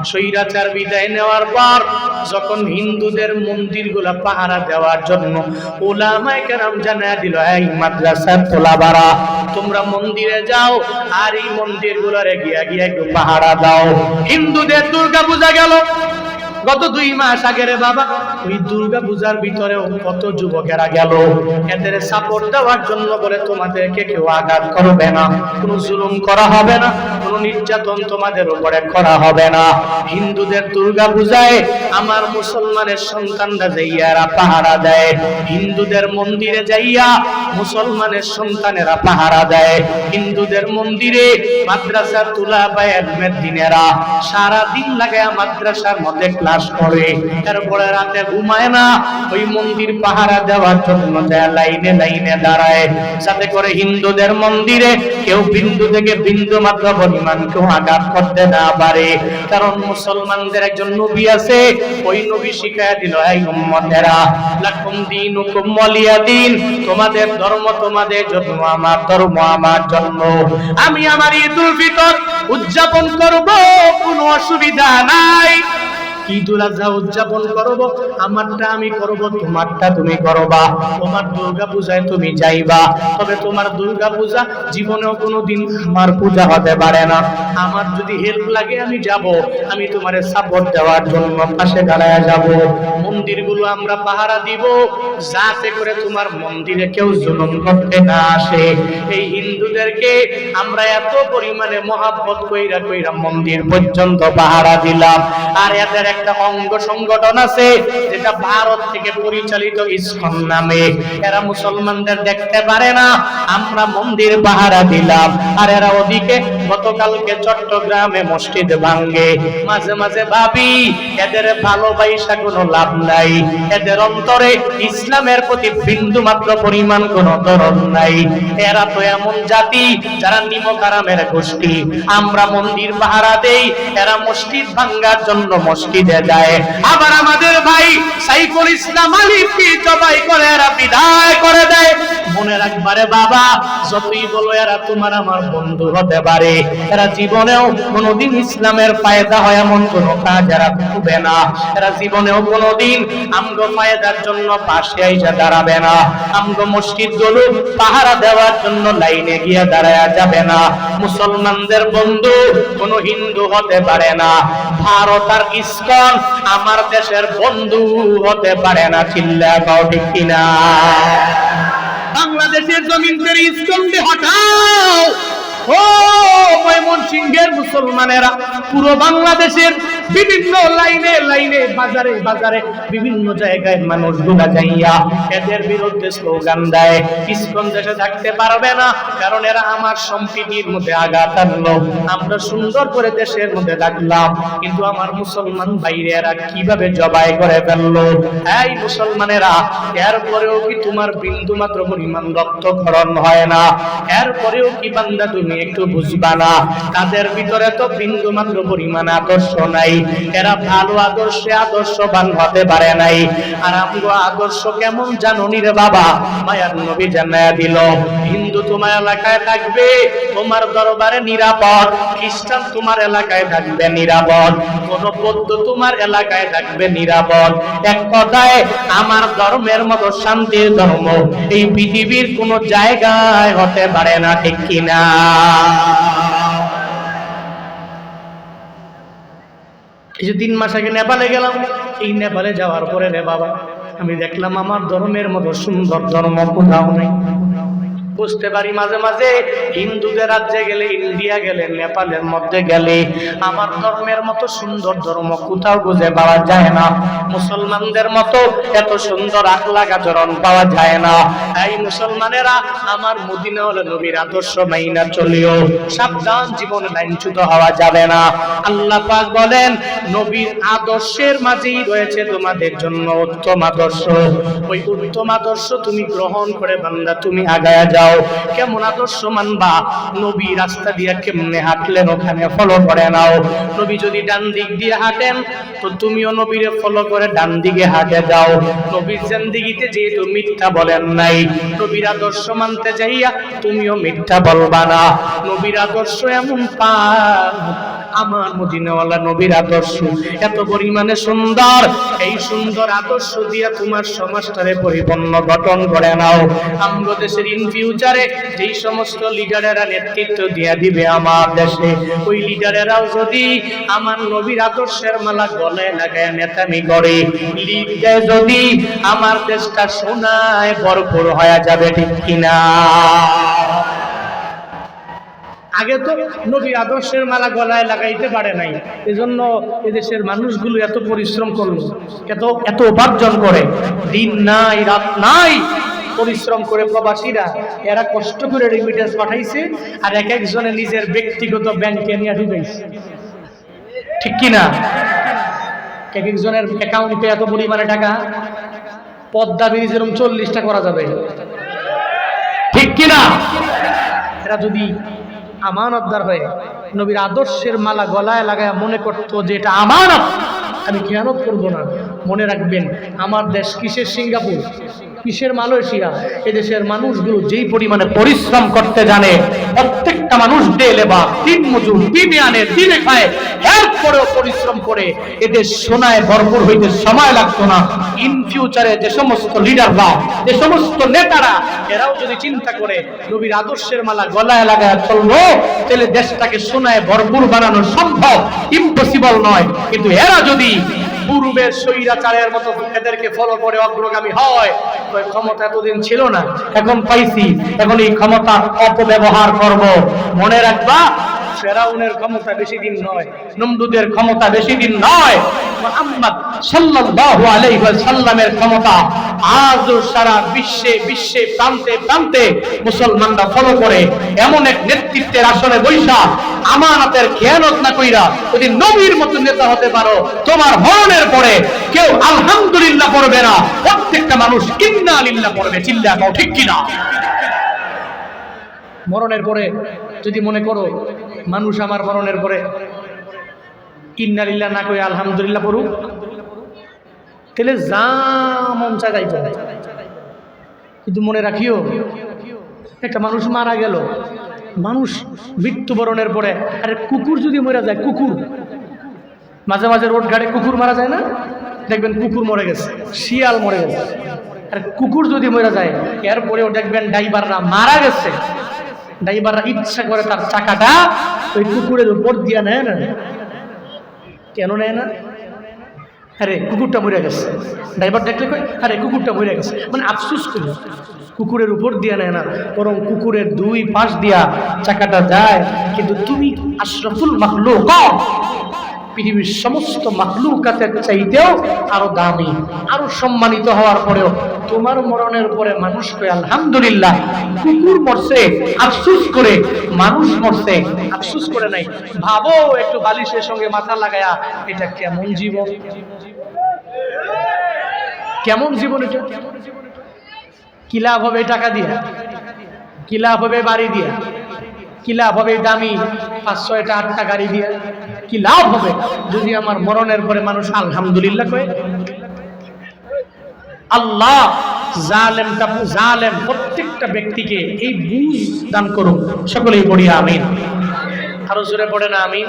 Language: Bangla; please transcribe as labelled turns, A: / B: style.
A: স্বৈরাচার বিদায় নেওয়ার পর যখন হিন্দুদের মন্দিরগুলা পাহারা দেওয়ার জন্য উলামায়ে কেরাম জানায়া দিল, এই মাদ্রাসার তোলাবারা তোমরা মন্দিরে যাও আর এই মন্দিরগুলোরে গিয়া গিয়া একটু পাহারা দাও। হিন্দুদের দুর্গা পূজা গেল গত 2 মাস আগে রে বাবা, ওই দুর্গা পূজার ভিতরে কত যুবকেরা গেল এদের সাপোর্ট দেওয়ার জন্য, বলে তোমাদেরকে কেউ আঘাত করবে না, কোনো জুলুম করা হবে না, কোনো নির্যাতন তোমাদের উপরে করা হবে না। হিন্দুদের দুর্গা পূজায় আমার মুসলমানের সন্তানরা যাইয়া পাহারা দেয়, হিন্দুদের মন্দিরে যাইয়া মুসলমানের সন্তানেরা পাহারা দেয়, হিন্দুদের মন্দিরে মাদ্রাসার তুলাবায়ে ইলমের দিনেরা সারা দিন লাগায়া মাদ্রাসার মধ্যে ক্লাস করে, এরপরে রাতে ঘুমায় না, ওই মন্দির পাহারা দেওয়ার জন্য লাইনে লাইনে দাঁড়ায়, যাতে করে হিন্দুদের মন্দিরে কেউ বিন্দু থেকে বিন্দু মাত্র পরিমাণ কেউ আঘাত করতে না পারে। কারণ মুসলমানদের একজন নবী আছে, ওই নবী শিখায়া দিল, এই উম্মতেরা লাকুম দীনুকুম ওয়ালিয়া দীন, তোমাদের ধর্ম তোমাদের জন্য, আমার ধর্ম আমার জন্য। আমি আমার ঈদুল ফিতর উদযাপন করব, কোনো অসুবিধা নাই। ঈদুল আজহা উদযাপন করব, আমারটা আমি করব, তোমারটা তুমি করবা। তোমার দুর্গা পূজায় তুমি যাইবা, তবে তোমার দুর্গা পূজা জীবনেও কোনোদিন আমার পূজা হতে পারে না। আমার যদি হেল্প লাগে আমি যাব, আমি তোমারে সাপোর্ট দেওয়ার জন্য পাশে দাঁড়ায় যাব। মন্দিরগুলো আমরা পাহারা দিব, যাতে করে তোমার মন্দিরে কেউ জুলুম করতে না আসে। এই হিন্দুদেরকে আমরা এত পরিমাণে মহাব্বত কইরা কইরা মন্দির পর্যন্ত পাহারা দিলাম। আর এদের একটা অঙ্গ সংগঠন আছে যেটা ভারত থেকে পরিচালিত ইসকন নামে, এরা মুসলমানদের দেখতে পারে না, আমরা মন্দির পাহারা দিলাম। আর এরা ওদিকে গতকালকে চট্টগ্রামে মসজিদ ভাঙ্গে। মাঝে মাঝে ভাবি এদের ভালোবাসা কোনো লাভ নাই, এদের অন্তরে ইসলামের প্রতি বিন্দু মাত্র পরিমাণ কোনো দরদ নাই। এরা তো এমন জাতি যারা নিমকারামের গোষ্ঠী। আমরা মন্দির পাহারা দেই, এরা মসজিদ ভাঙ্গার জন্য মসজিদে যায়। আবার আমাদের ভাই সাইফুল ইসলাম আলিফকে জবাই করে এরা বিদায় করে দেয়। মনে রাখবারে বাবা, যতই বলো এরা তোমার আমার বন্ধু হতে পারে, এরা জীবনেও কোনোদিন ইসলামের ফায়দা হয় এমন কোনো কাজ এরা করবে না। এরা জীবনেও কোনোদিন আমগো ফায়দার জন্য পাশে আইসা দাঁড়াবে না, আমগো মসজিদগুলো পাহারা দেওয়ার জন্য লাইনে গিয়ে দাঁড়ায়া যাবে না। মুসলমানদের বন্ধু কোনো হিন্দু হতে পারে না। ভারত আর ইসকন আমার দেশের বন্ধু হতে পারে না। চিল্লা গাও ঠিক কিনা? বাংলাদেশের জমিন থেকে ইসকনকে হটাও। ও ময়মনসিংহের মুসলমানেরা পুরো বাংলাদেশের বিভিন্ন লাইনে লাইনে বাজারে বাজারে বিভিন্ন জায়গায় মানুষগুলা যাইয়া এদের বিরুদ্ধে স্লোগান দেয়, ইসকন দেশে থাকতে পারবে না, কারণ এরা আমার সম্প্রীতির মধ্যে আঘাত আনলো। আমরা সুন্দর করে দেশের মধ্যে রাখলাম, কিন্তু আমার মুসলমান ভাইরা এরা কিভাবে জবাই করে ফেললো। এই মুসলমানেরা, এরপরেও কি তোমার বিন্দু মাত্র পরিমাণ রক্তক্ষরণ হয় না? এরপরেও কি বান্দা তুমি একটু বুঝবা না? তাদের ভিতরে তো বিন্দু মাত্র পরিমাণ আদর্শ নাই। এরা ভালো আদর্শে আদর্শবান হতে পারে নাই। আর আমগো আদর্শ কেমন জানুনি রে বাবা? মায়ার নবী জানায়া দিল, হিন্দু তোমার এলাকায় থাকবে তোমার দরবারে নিরাপদ, খ্রিস্টান তোমার এলাকায় থাকবে নিরাপদ, কোন বৌদ্ধ তোমার এলাকায় থাকবে নিরাপদ। এক কথায় আমার ধর্মের মতো শান্তির ধর্ম এই পৃথিবীর কোন জায়গায় হতে পারে না। ঠিক কিনা? এই যে 3 মাস আগে নেপালে গেলাম, এই নেপালে যাওয়ার পরে রে বাবা আমি দেখলাম আমার ধর্মের মতো সুন্দর ধর্ম কোথাও নেই। বুঝতে পারি মাঝে মাঝে হিন্দুদের রাজ্যে গেলে, ইন্ডিয়া গেলে, নেপালের মধ্যে গেলে আমার ধর্মের মতো সুন্দর ধর্ম কোথাও খুঁজে পাওয়া যায় না। মুসলমানদের মতো এত সুন্দর আখলাক আচরণ পাওয়া যায় না। এই মুসলমানেরা আমার মদিনা হলো নবীর আদর্শ মাইনা চলিও, সাবধান, জীবনে লাইনচ্যুত হওয়া যাবে না। আল্লাহ পাক বলেন নবীর আদর্শের মাঝেই রয়েছে তোমাদের জন্য উত্তম আদর্শ। ওই উত্তম আদর্শ তুমি গ্রহণ করে বান্দা তুমি আগায়া যাও। কেমন আদর্শ মানবা? নবী রাস্তা দিয়ে কেমনে হাঁটলেন ওখানে ফলো করে নাও। নবী যদি ডান দিক দিয়ে হাঁটেন তো তুমিও নবীরে ফলো করে ডান দিকে হাঁটে যাও। নবীর জিন্দেগিতে যেহেতু মিথ্যা বলেন নাই, নবীর আদর্শ মানতে যাইয়া তুমিও মিথ্যা বলবা না। নবীর আদর্শ এমন পাক আমার মদিনাওয়ালা নবীর আদর্শ এত পরিমাণে সুন্দর। এই সুন্দর আদর্শ দিয়ে তোমার সমাজটারে পরিপূর্ণ গঠন করে নাও। আমগো দেশের ইন ফিউচারে যেই সমস্ত লিডারেরা নেতৃত্ব দিয়ে দিবে আমার দেশে, ওই লিডারেরাও যদি আমার নবীর আদর্শের মালা গলায় লাগায় নেতামি করে, লিড দেয় যদি, আমার দেশটা সোনায় ভরপুর হয়ে যাবে, ঠিক কিনা? আগে তো নবী আদর্শের মালা গলায় লাগাইতে পারে নাই, এজন্য এদেশের মানুষগুলো এত পরিশ্রম করলো, এত উপার্জন করে, দিন নাই রাত নাই পরিশ্রম করে প্রবাসীরা, এরা কষ্ট করে রেমিটেন্স পাঠাইছে, আর এক একজনে নিজের ব্যক্তিগত ব্যাংকে নিয়ে ঢুকাইছে, ঠিক কিনা? এক একজনের অ্যাকাউন্টে এত পরিমাণে টাকা, পদ্মা ব্রিজ এরকম 40টা করা যাবে, ঠিক কিনা? এরা যদি আমানতদার হয়ে নবীর আদর্শের মালা গলায় লাগায় মনে করতো যে এটা আমানত, আমি খেয়ানত করব না, মনে রাখবেন আমার দেশ কিসের সিঙ্গাপুর, কিসের মালয়েশিয়া, এদেশের মানুষগুলো যেই পরিমাণে পরিশ্রম করতে জানে, প্রত্যেকটা মানুষ ডেলে বা দিন মজুর, দিনে আনে দিনে খায়, এরপরেও পরিশ্রম করে এদের সোনায় ভরপুর হইতে সময় লাগতো না। ইন ফিউচারে যে সমস্ত লিডাররা, যে সমস্ত নেতারা, এরাও যদি চিন্তা করে নবীর আদর্শের মালা গলায় লাগায় চললো, তাহলে দেশটাকে সোনায় ভরপুর বানানো সম্ভব, ইম্পসিবল নয়। কিন্তু এরা যদি পূর্বের স্বৈরাচারের মতো এদেরকে ফলো করে অগ্রগামী হয়, ক্ষমতা এতদিন ছিল না, এখন পাইছি, এখন এই ক্ষমতা অপব্যবহার করব। মনে রাখবা, ফেরাউনের ক্ষমতা বেশি দিন নয়, নমরুদের ক্ষমতা বেশি দিন নয়, মুহাম্মদ সাল্লাল্লাহু আলাইহি ওয়াসাল্লামের ক্ষমতা আজও সারা বিশ্বে প্রান্তে প্রান্তে মুসলমানরা ফলো করে। এমন এক নেতৃত্বের আসনে বৈশা আমানতের খেয়ানত না কইরা যদি নবীর মতো নেতা হতে পারো, তোমার মরণের পরে কেউ আলহামদুলিল্লাহ পড়বে না, প্রত্যেকটা মানুষ ইন্না লিল্লাহ পড়বে, চিল্লা কও, ঠিক কিনা? মরণের পরে যদি মনে করো মানুষ আমার মরণের পরে ইন্না লিল্লাহ না কই আলহামদুলিল্লাহ পড়ুক, তাহলে যা মন চায় তাই করে। কিন্তু মনে রাখিও, একটা মানুষ মারা গেল, মানুষ মৃত্যুবরণের পরে, আরে কুকুর যদি মরে যায়, কুকুর মাঝে মাঝে রোড ঘাটে কুকুর মারা যায় না, দেখবেন কুকুর মরে গেছে, শিয়াল মরে গেছে, আর কুকুর যদি মরে যায় এরপরেও দেখবেন ড্রাইভাররা মারা গেছে, ড্রাইভাররা ইচ্ছা করে তার চাকাটা ওই কুকুরের উপর দিয়ে নেয় না। কেন নেয় না? আরে কুকুরটা মরে গেছে, ড্রাইভার দেখলে কয় আরে কুকুরটা মরে গেছে, মানে আফসোস করি, কুকুরের উপর দিয়ে নেয় না, বরং কুকুরের দুই পাশ দিয়া চাকাটা যায়। কিন্তু তুমি আশরাফুল মাখলুক, পৃথিবীর সমস্ত মাখলুকাতের চাইতেও আরো দামি, আরো সম্মানিত হওয়ার পরেও তোমার মরণের পরে মানুষ কয় আলহামদুলিল্লাহ, কুকুর মরছে আফসোস করে, মানুষ মরছে আফসোস করে নাই। ভাবো একটু বালিশের সঙ্গে মাথা লাগায়া, এটা কেমন জীবন, কেমন জীবন এটা? কি লাভ হবে টাকা দিয়া, কি লাভ হবে বাড়ি দিয়া, কি লাভ হবে দামি 5-6টা 8টা গাড়ি দিয়া, কি লাভ হবে যদি আমার মরণের পরে মানুষ আলহামদুলিল্লাহ কয়? আল্লাহ জালেম প্রত্যেকটা ব্যক্তিকে এই বুঝ দান করুন, সকলেই পড়ি আমিন। আরো জোরে পড়ে না আমিন।